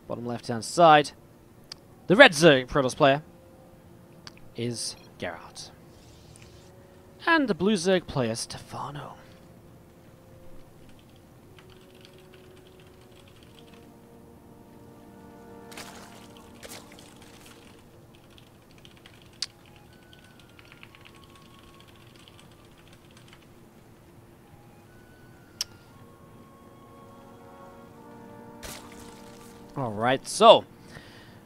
bottom left-hand side. The red Zerg Protoss player is Geralt. And the blue Zerg player, Stephano. Alright, so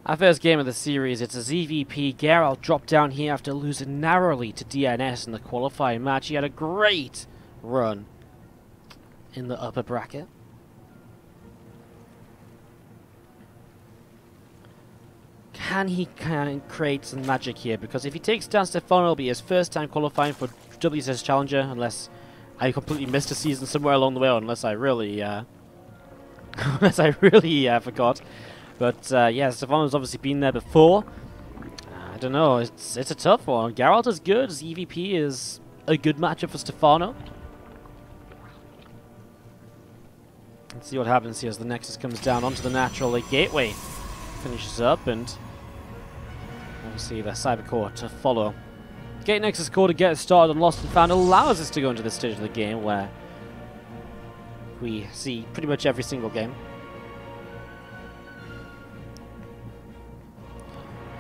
our first game of the series, it's a ZvP. Geralt dropped down here after losing narrowly to DNS in the qualifying match. He had a great run in the upper bracket. Can he create some magic here? Because if he takes down Stephano, it'll be his first time qualifying for WCS Challenger, unless I completely missed a season somewhere along the way, or unless I really forgot. But yeah, Stephano's obviously been there before. I don't know, it's a tough one. Geralt is good, ZvP is a good matchup for Stephano. Let's see what happens here as the Nexus comes down onto the natural gateway. Finishes up, and obviously the Cyber Core to follow. Gate Nexus Core to get started on Lost and Found allows us to go into this stage of the game where we see pretty much every single game.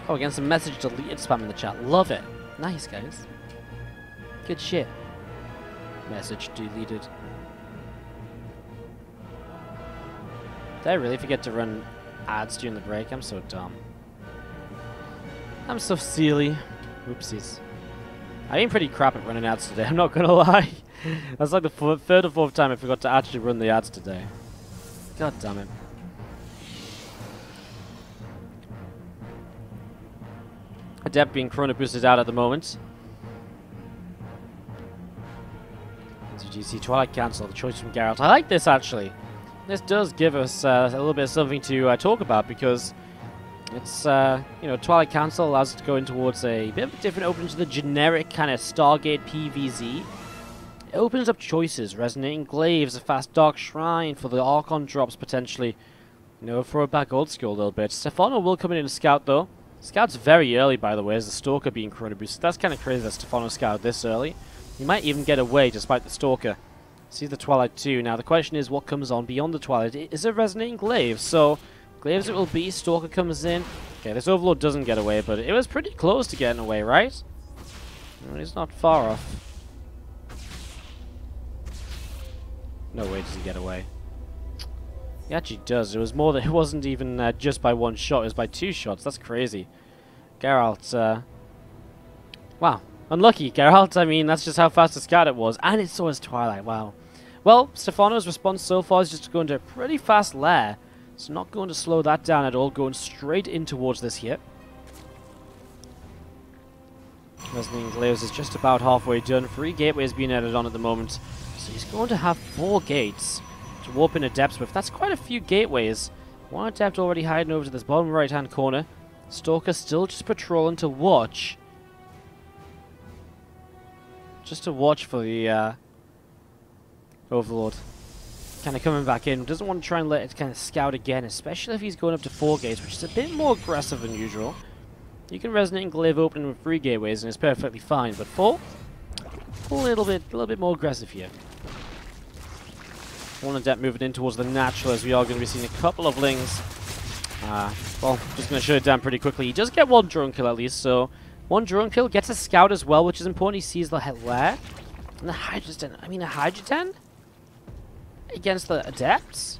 Oh, again, some message deleted spam in the chat. Love it. Nice, guys. Good shit. Message deleted. Did I really forget to run ads during the break? I'm so dumb. I'm so silly. Oopsies. I've been pretty crap at running ads today, I'm not gonna lie. That's like the third or fourth time I forgot to actually run the ads today. God damn it. Adept being chrono boosted out at the moment. GC Twilight Cancel, the choice from Geralt. I like this actually. This does give us a little bit of something to talk about, because it's, you know, Twilight Cancel allows us to go in towards a bit of a different opening to the generic kind of Stargate PvZ. It opens up choices, Resonating Glaives, a fast Dark Shrine for the Archon drops potentially. You know, throw it back old school a little bit. Stephano will come in and scout though. Scout's very early, by the way, as the Stalker being chrono boosted. That's kind of crazy that Stephano scouted this early. He might even get away despite the Stalker. See the Twilight too. Now the question is what comes on beyond the Twilight. Is it Resonating Glaives? So Glaives it will be. Stalker comes in. Okay, this Overlord doesn't get away, but it was pretty close to getting away, right? I mean, he's not far off. No way does he get away. He actually does. It was more than, it wasn't even just by one shot, it was by two shots. That's crazy. Geralt, wow. Unlucky, Geralt. I mean, that's just how fast the scout it was. And it saw his Twilight, wow. Well, Stephano's response so far is just to go into a pretty fast lair. It's not going to slow that down at all, going straight in towards this here. Resonating Glaives is just about halfway done. 3 gateways being added on at the moment. So he's going to have 4 gates to warp in Adepts with. That's quite a few gateways. One Adept already hiding over to this bottom right-hand corner. Stalker still just patrolling to watch. Just to watch for the Overlord. Kind of coming back in. Doesn't want to try and let it kind of scout again, especially if he's going up to 4 gates, which is a bit more aggressive than usual. You can Resonating Glaive open with 3 gateways and it's perfectly fine, but 4? A little bit more aggressive here. One Adept moving in towards the natural, as we are going to be seeing a couple of Lings. Well, just going to shut it down pretty quickly. He does get 1 drone kill at least, so 1 drone kill, gets a scout as well, which is important. He sees the lair. And the Hydrogen, I mean a Hydrogen? Against the Adepts?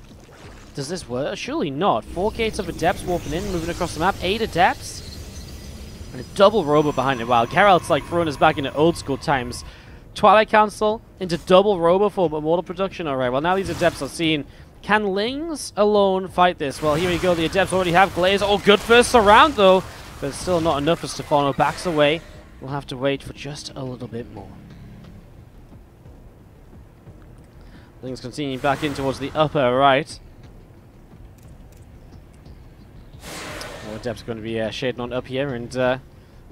Does this work? Surely not. 4 gates of Adepts warping in, moving across the map. 8 Adepts. And a double robo behind it. Wow, Geralt's like throwing us back into old school times. Twilight Council into double robo for immortal production. Alright, well now these Adepts are seen. Can Lings alone fight this? Well, here we go. The Adepts already have Glaze. Oh, good first surround though. But it's still not enough for Stephano. Backs away. We'll have to wait for just a little bit more. Lings continuing back in towards the upper right. More Adepts going to be shading on up here. And,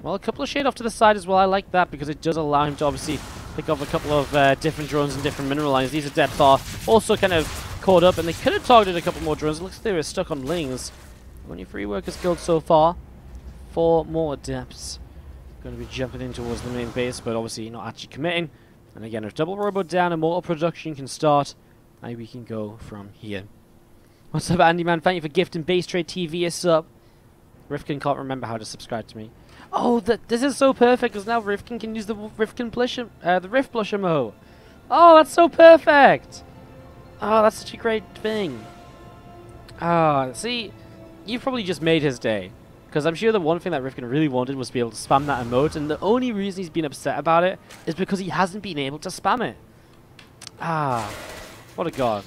well, a couple of shade off to the side as well. I like that because it does allow him to obviously pick off a couple of different drones and different mineral lines. These Adepts are also kind of caught up, and they could have targeted a couple more drones. It looks like they were stuck on Lings. Only 3 workers killed so far. 4 more adepts. Going to be jumping in towards the main base, but obviously not actually committing. And again, if double robot down and mortal production can start, maybe we can go from here. What's up, Andy man? Thank you for gifting Base Trade TV a sub. Rifkin can't remember how to subscribe to me. Oh, this is so perfect because now Rifkin can use the Rift Blusher mode. Oh, that's so perfect. Oh, that's such a great thing. Ah, see, you've probably just made his day. Because I'm sure the one thing that Rifkin really wanted was to be able to spam that emote, and the only reason he's been upset about it is because he hasn't been able to spam it. Ah, what a god.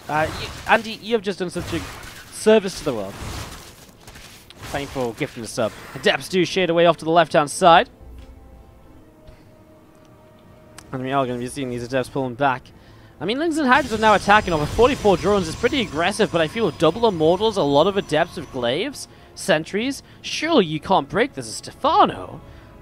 Andy, you have just done such a service to the world. Thank you for gifting the sub. Adepts do shade away off to the left-hand side. And we are going to be seeing these adepts pulling back. I mean, Lings and Hydras are now attacking over 44 drones. It's pretty aggressive, but I feel with double immortals, a lot of adepts with glaives, sentries. Surely you can't break this as Stephano.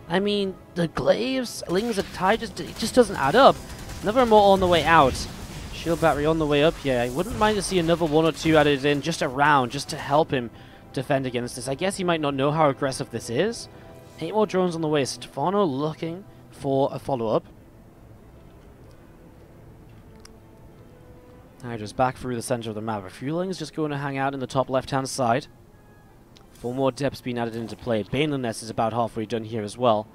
I mean, the glaives, Lings and Hydras, it just doesn't add up. Another immortal on the way out. Shield battery on the way up here. I wouldn't mind to see another 1 or 2 added in just around, just to help him defend against this. I guess he might not know how aggressive this is. 8 more drones on the way. Stephano looking for a follow-up. Hydra's back through the center of the map. Fueling's just going to hang out in the top left-hand side. 4 more depths being added into play. Baneless is about halfway done here as well.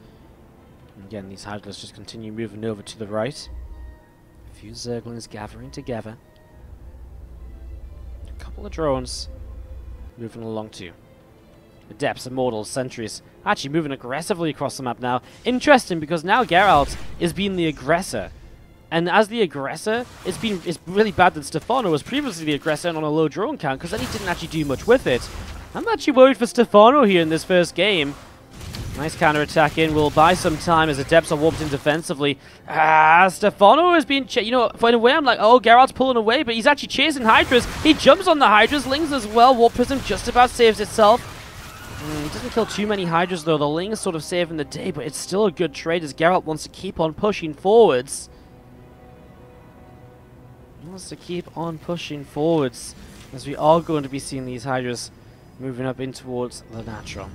And again, these Hydras just continue moving over to the right. A few Zerglings gathering together. A couple of drones moving along too. Adepts, Immortals, Sentries actually moving aggressively across the map now. Interesting because now Geralt is being the aggressor. And as the aggressor, it's really bad that Stephano was previously the aggressor and on a low drone count because then he didn't actually do much with it. I'm actually worried for Stephano here in this first game. Nice counter-attack in. Will buy some time as Adepts are warped in defensively. Stephano has been... in a way, I'm like, oh, Geralt's pulling away, but he's actually chasing Hydras. He jumps on the Hydras. Lings as well. Warp Prism just about saves itself. He doesn't kill too many Hydras, though. The Ling is sort of saving the day, but it's still a good trade as Geralt wants to keep on pushing forwards. He wants to keep on pushing forwards as we are going to be seeing these Hydras moving up in towards the natural.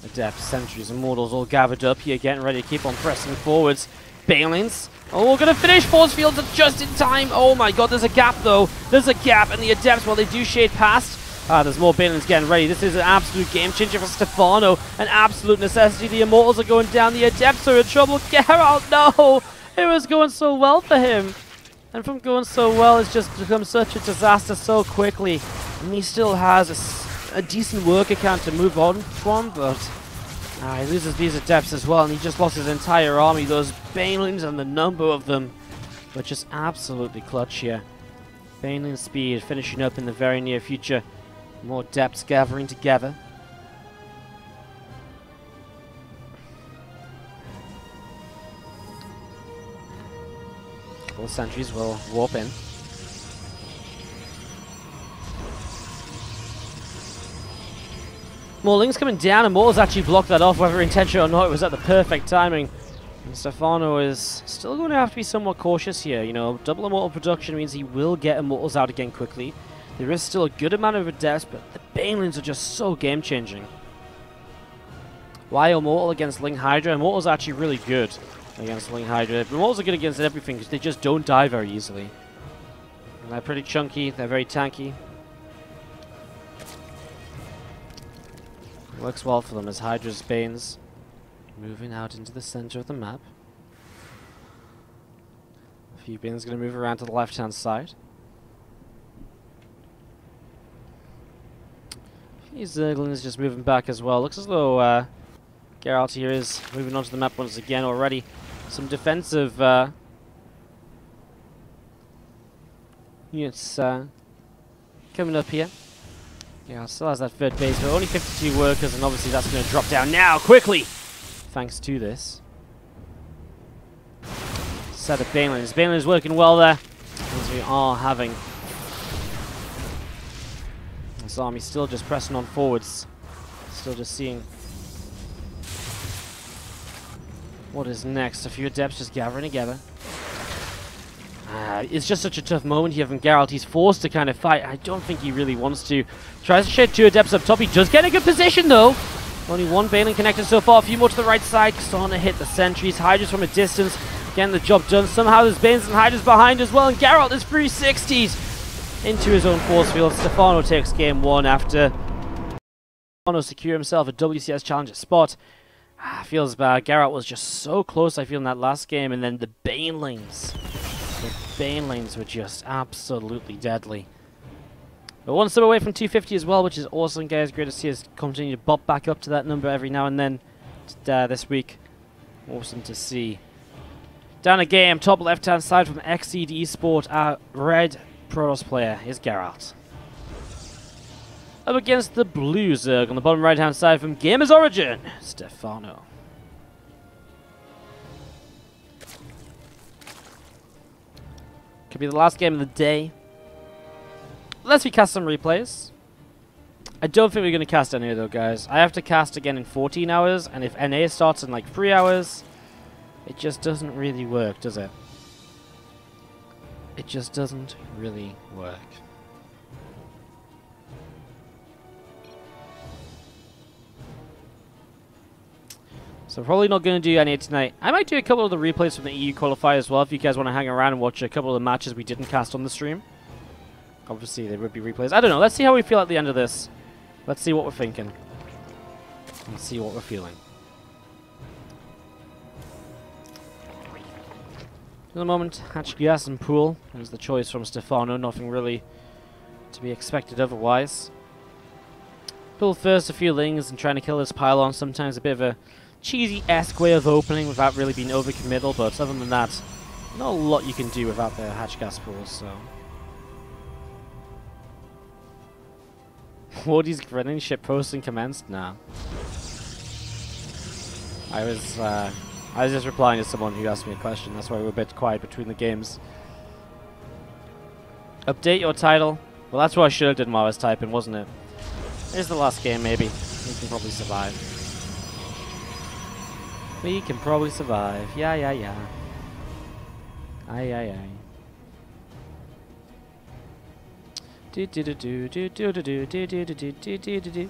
Adepts, Sentries, Immortals all gathered up here, getting ready to keep on pressing forwards. Banelings. Oh, we're going to finish Force Fields just in time. Oh my god, there's a gap though. There's a gap, and the Adepts, well, they do shade past. There's more Banelings getting ready. This is an absolute game changer for Stephano. An absolute necessity. The Immortals are going down. The Adepts are in trouble. Geralt, no! It was going so well for him. And from going so well, it's just become such a disaster so quickly. And he still has a decent work account to move on from, but he loses these Adepts as well, and he just lost his entire army. Those Banelings and the number of them were just absolutely clutch here. Baneling speed finishing up in the very near future. More Adepts gathering together. All Sentries will warp in. More Lings coming down, and Mortals actually blocked that off, whether intentional or not. It was at the perfect timing. And Stephano is still going to have to be somewhat cautious here. You know, double Immortal production means he will get Immortals out again quickly. There is still a good amount of Adepts, but the Banelings are just so game-changing. Why Immortal against Ling Hydra? Immortal's actually really good against Ling Hydra. Immortals are good against everything because they just don't die very easily. And they're pretty chunky, they're very tanky. Works well for them as Hydra's Banes moving out into the center of the map. A few Banes going to move around to the left-hand side. A few Zerglings just moving back as well. Looks as though Geralt here is moving onto the map once again already. Some defensive units coming up here. Yeah, still has that third base, but only 52 workers, and obviously that's going to drop down now, quickly! Thanks to this. Set of Banelings. Banelings working well there, as we are having this army still just pressing on forwards. Still just seeing what is next. A few Adepts just gathering together. It's just such a tough moment here from Geralt. He's forced to kind of fight. I don't think he really wants to. Tries to shed 2 adepts up top. He does get in a good position, though. Only 1 Baneling connected so far. A few more to the right side. Starting to hit the sentries. Hydras from a distance. Getting the job done. Somehow there's Banes and Hydras behind as well. And Geralt is 360s into his own force field. Stephano takes game 1 after Stephano secure himself a WCS Challenger spot. Feels bad. Geralt was just so close, I feel, in that last game. And then the Banelings. The Banelings were just absolutely deadly. But 1 step away from 250 as well, which is awesome, guys. Great to see us continue to bop back up to that number every now and then this week. Awesome to see. Down a game, top left-hand side from Exceed Esport, our red Protoss player is Geralt. Up against the blue Zerg on the bottom right-hand side from Gamers Origin, Stephano. Could be the last game of the day. Let's cast some replays. I don't think we're going to cast any though, guys. I have to cast again in 14 hours, and if NA starts in like 3 hours, it just doesn't really work, does it? It just doesn't really work. So probably not going to do any tonight. I might do a couple of the replays from the EU qualifier as well if you guys want to hang around and watch a couple of the matches we didn't cast on the stream. Obviously, there would be replays. I don't know. Let's see how we feel at the end of this. Let's see what we're thinking. Let's see what we're feeling. In the moment, hatch gas and pool is the choice from Stephano. Nothing really to be expected otherwise. Pool first a few lings and trying to kill this pylon. Sometimes a bit of a cheesy-esque way of opening without really being overcommittal, but other than that, not a lot you can do without the hatch gas pools, so. Wardy's grinning, ship posting commenced? Nah. I was just replying to someone who asked me a question, that's why we're a bit quiet between the games. Update your title. Well, that's what I should have done while I was typing, wasn't it? Here's the last game, maybe. We can probably survive. We can probably survive. Yeah, yeah, yeah. Aye, aye, aye. Do do do do do do do do do do do do do do do.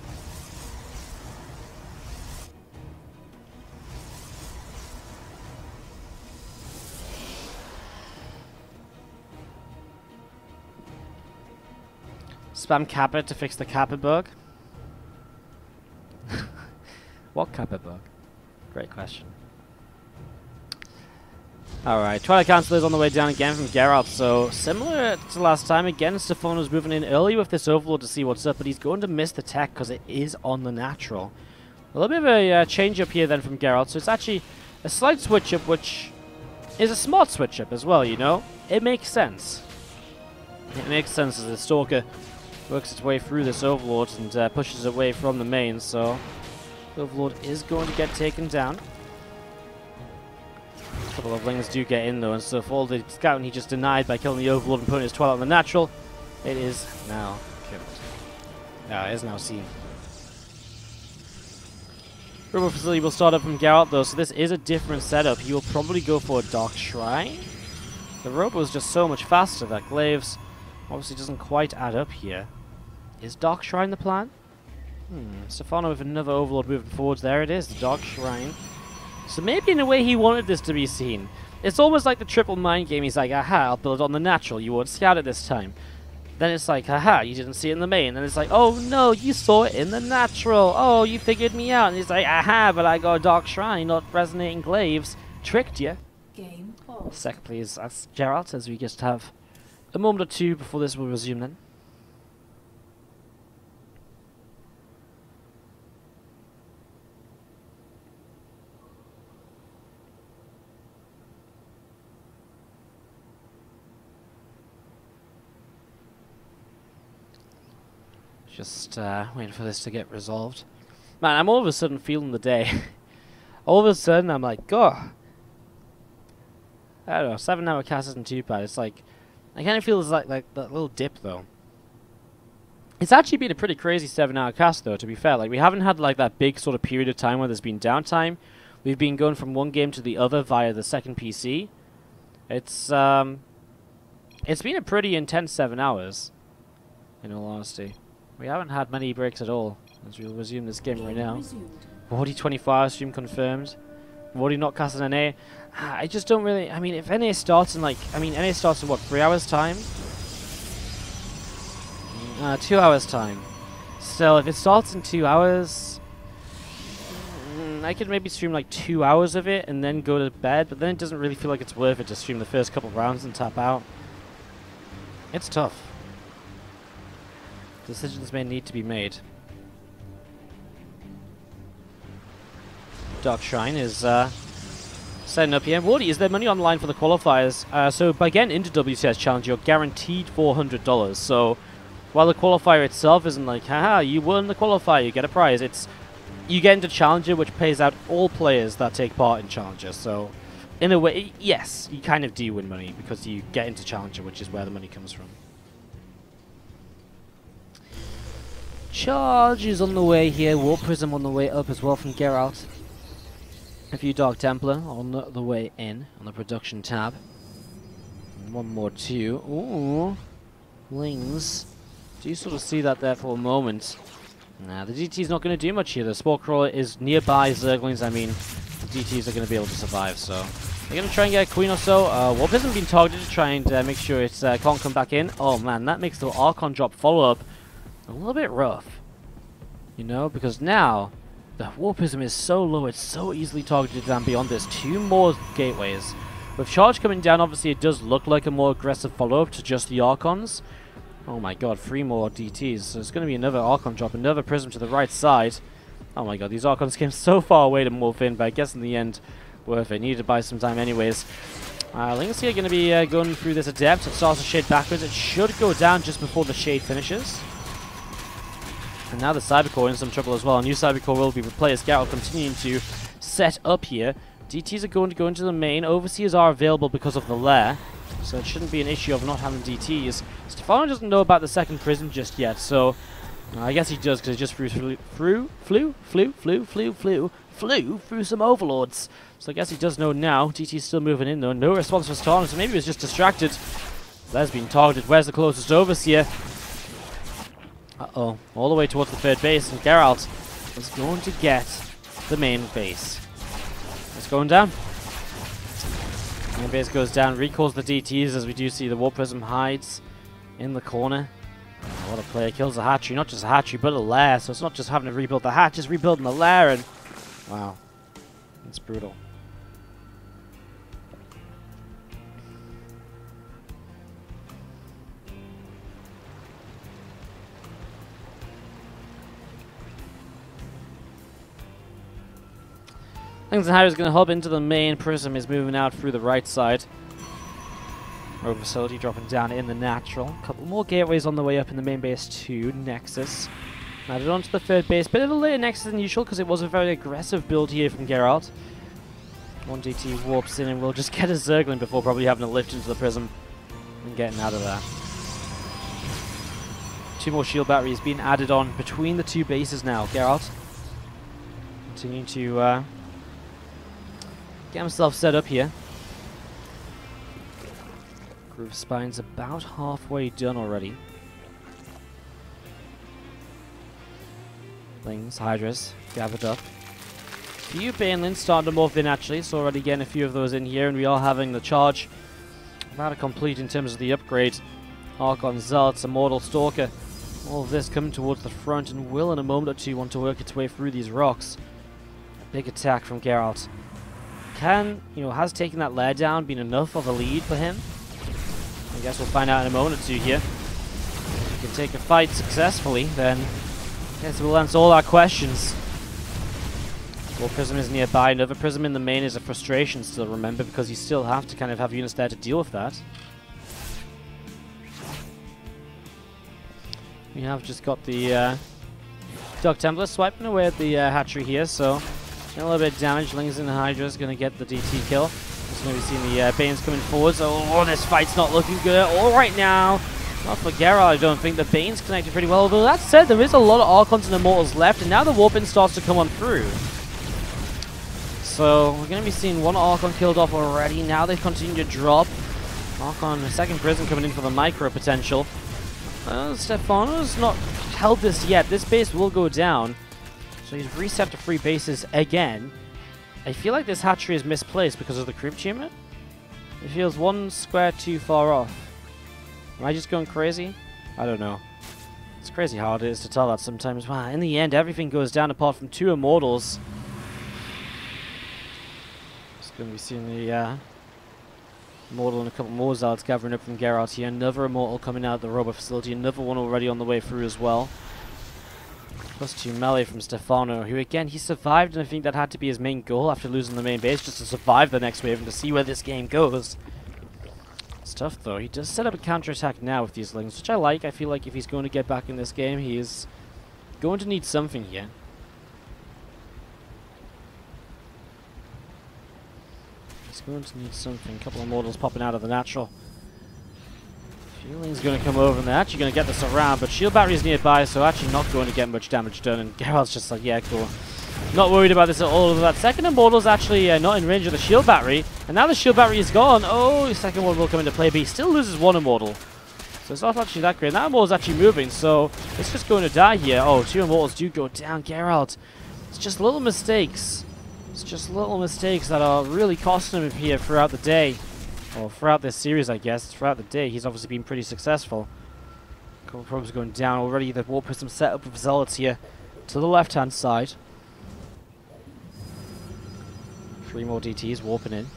Spam Kappa to fix the Kappa bug. What Kappa bug? Great question. Alright, Twilight Council is on the way down again from Geralt, so similar to last time, again Stephano's moving in early with this Overlord to see what's up, but he's going to miss the tech because it is on the natural. A little bit of a change up here then from Geralt, so it's actually a slight switch up, which is a smart switch up as well, you know? It makes sense. It makes sense as the Stalker works its way through this Overlord and pushes away from the main, so the Overlord is going to get taken down. A couple of lings do get in though, and so for all the scouting he just denied by killing the Overlord and putting his Twilight on the natural, it is now killed. It is now seen. Robo Facility will start up from Geralt though, so this is a different setup. He will probably go for a Dark Shrine. The Robo is just so much faster that Glaives obviously doesn't quite add up here. Is Dark Shrine the plan? Stephano with another Overlord moving forwards. There it is, the Dark Shrine. So maybe in a way he wanted this to be seen. It's almost like the triple mind game. He's like, aha, I'll build on the natural. You won't scout it this time. Then it's like, haha, you didn't see it in the main. And it's like, oh no, you saw it in the natural. Oh, you figured me out. And he's like, aha, but I got a Dark Shrine, not Resonating Glaives. Tricked you. Game pause. Second, please. That's Geralt, as we just have a moment or two before this will resume then. Just waiting for this to get resolved. Man, I'm all of a sudden feeling the day. All of a sudden, I'm like, God. I don't know, 7-hour cast isn't too bad. It's like, I kind of feel it's like that little dip, though. It's actually been a pretty crazy 7-hour cast, though, to be fair. Like, we haven't had, like, that big sort of period of time where there's been downtime. We've been going from one game to the other via the second PC. It's It's been a pretty intense 7 hours, in all honesty. We haven't had many breaks at all, as we'll resume this game right now. Wardy 25 stream confirmed. Wardy not casting an A. I just don't really, I mean, if NA starts in like, NA starts in what, 3 hours time? 2 hours time. Still, if it starts in 2 hours, I could maybe stream like 2 hours of it and then go to bed, but then it doesn't really feel like it's worth it to stream the first couple rounds and tap out. It's tough. Decisions may need to be made. Dark Shrine is setting up here. Wardy, is there money online for the qualifiers? So by getting into WCS Challenge, you're guaranteed $400. So while the qualifier itself isn't like, haha, you won the qualifier, you get a prize. It's you get into Challenger, which pays out all players that take part in Challenger. So in a way, yes, you kind of do win money because you get into Challenger, which is where the money comes from. Charge is on the way here. War Prism on the way up as well from Geralt. A few Dark Templar on the way in on the production tab. And one more too. Ooh, Lings. Do you sort of see that there for a moment? Nah, the DT's not going to do much here. The Spore Crawler is nearby Zerglings. I mean, the DTs are going to be able to survive, so they're going to try and get a Queen or so. Warp hasn't been targeted to try and make sure it can't come back in. Oh man, that makes the Archon drop follow-up a little bit rough. You know, because now the Warpism is so low, it's so easily targeted down beyond this. 2 more gateways. With Charge coming down, obviously it does look like a more aggressive follow-up to just the Archons. Oh my god, 3 more DTs. So it's going to be another Archon drop, another Prism to the right side. Oh my god, these Archons came so far away to morph in, but I guess in the end, worth it. Needed to buy some time anyways. Lings here going to be going through this Adept. It starts to shade backwards. It should go down just before the shade finishes. And now the Cybercore in some trouble as well. A new Cybercore will be replaced. Geralt continuing to set up here. DTs are going to go into the main. Overseers are available because of the lair, so it shouldn't be an issue of not having DTs. Stephano doesn't know about the second prison just yet, so I guess he does because he just flew through some overlords. So I guess he does know now. DT's still moving in though. No response from Stephano, so maybe he was just distracted. Lair's been targeted. Where's the closest Overseer? Uh-oh, all the way towards the third base, and Geralt is going to get the main base. It's going down. Main base goes down, recalls the DTs as we do see the War Prism hides in the corner. Oh, what a player, kills a hatchery, not just a hatchery, but a lair, so it's not just having to rebuild the hatch, it's rebuilding the lair, and wow, it's brutal. Lings and Harry is going to hop into the main. Prism is moving out through the right side. Rogue Facility dropping down in the natural. A couple more gateways on the way up in the main base too. Nexus added onto the third base. Bit of a later Nexus than usual because it was a very aggressive build here from Geralt. One DT warps in and we'll just get a Zergling before probably having to lift into the Prism and getting out of there. 2 more shield batteries being added on between the 2 bases now. Geralt continuing to get himself set up here. Groove Spine's about halfway done already. Lings, Hydras, gathered up. Few Banelins starting to morph in actually, so already getting a few of those in here, and we are having the charge about to complete in terms of the upgrade. Archon, Zealots, Immortal Stalker. All of this coming towards the front and will in a moment or two want to work its way through these rocks. A big attack from Geralt. Has taking that lair down been enough of a lead for him? I guess we'll find out in a moment or two here. If he can take a fight successfully, then I guess we'll answer all our questions. War Prism is nearby. Another Prism in the main is a frustration still, remember, because you still have to kind of have units there to deal with that. We have just got the Dark Templar swiping away at the hatchery here, so a little bit of damage. Lings and Hydra is going to get the DT kill. Just maybe seeing the Banes coming forward. So, this fight's not looking good at all right now. Not for Geralt, I don't think. The Banes connected pretty well. Although that said, there is a lot of Archons and Immortals left, and now the Warpin starts to come on through. So we're going to be seeing 1 Archon killed off already. Now they continue to drop. Archon, second prison coming in for the micro potential. Stephano's not held this yet. This base will go down. So he's reset to 3 bases again. I feel like this hatchery is misplaced because of the creep achievement. It feels 1 square too far off. Am I just going crazy? I don't know. It's crazy how hard it is to tell that sometimes. Wow, in the end, everything goes down apart from 2 Immortals. Just going to be seeing the Immortal and a couple more Zealots gathering up from Geralt here. Another Immortal coming out of the robot facility. Another one already on the way through as well. +2 melee from Stephano, who again, he survived, and I think that had to be his main goal after losing the main base, just to survive the next wave and to see where this game goes. It's tough though. He does set up a counterattack now with these lings, which I like. I feel like if he's going to get back in this game, he is going to need something here. He's going to need something. A couple of Immortals popping out of the natural. Feeling's going to come over and they're actually going to get this around, but shield battery's nearby, so actually not going to get much damage done, and Geralt's just like, yeah, cool. Not worried about this at all. That second Immortal's actually not in range of the shield battery, and now the shield battery is gone. Oh, the second one will come into play, but he still loses 1 Immortal. So it's not actually that great. And that Immortal's actually moving, so it's just going to die here. Oh, 2 Immortals do go down. Geralt, it's just little mistakes. It's just little mistakes that are really costing him here throughout the day. Well, throughout this series, I guess. Throughout the day, he's obviously been pretty successful. A couple of probes going down already. The warp system set up with Zealots here to the left-hand side. 3 more DTs warping in.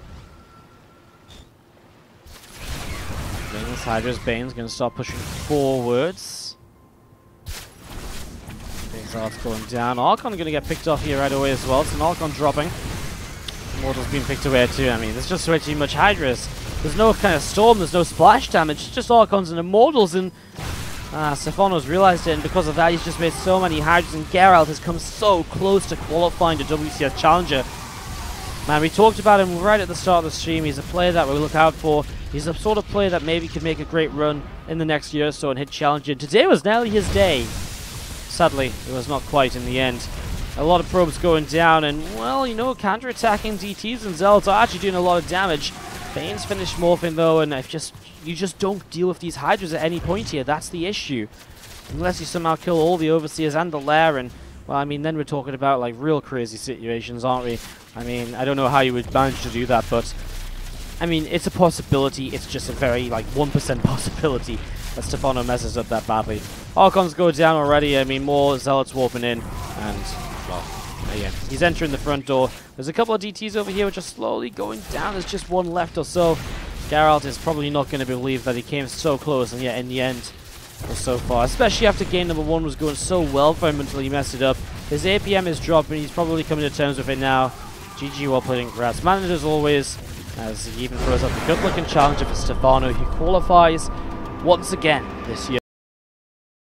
Bane's Hydra's Bane's going to start pushing forwards. Zealots going down. Archon going to get picked off here right away as well. It's an Archon dropping. Immortals being picked away too. I mean, there's just way too much Hydras. There's no kind of storm, there's no splash damage, it's just Archons and Immortals, and Stephano's realized it, and because of that he's just made so many Hydras, and Geralt has come so close to qualifying the WCS Challenger. Man, we talked about him right at the start of the stream. He's a player that we look out for. He's the sort of player that maybe could make a great run in the next year or so and hit Challenger. Today was nearly his day. Sadly, it was not quite in the end. A lot of probes going down, and, well, you know, counter-attacking DTs and Zealots are actually doing a lot of damage. Bane's finished morphing, though, and you just don't deal with these Hydras at any point here. That's the issue. Unless you somehow kill all the Overseers and the Lair, and, well, I mean, then we're talking about, like, real crazy situations, aren't we? I mean, I don't know how you would manage to do that, but, I mean, it's a possibility. It's just a very, like, 1% possibility that Stephano messes up that badly. Archons go down already. I mean, more Zealots warping in, and, well, again, he's entering the front door. There's a couple of DTs over here which are slowly going down. There's just 1 left or so. Geralt is probably not going to believe that he came so close, and yet in the end was so far. Especially after game number 1 was going so well for him until he messed it up. His APM is dropping. He's probably coming to terms with it now. GG well played, congrats. Managed as always, as he even throws up a good-looking challenger for Stephano, who qualifies once again this year.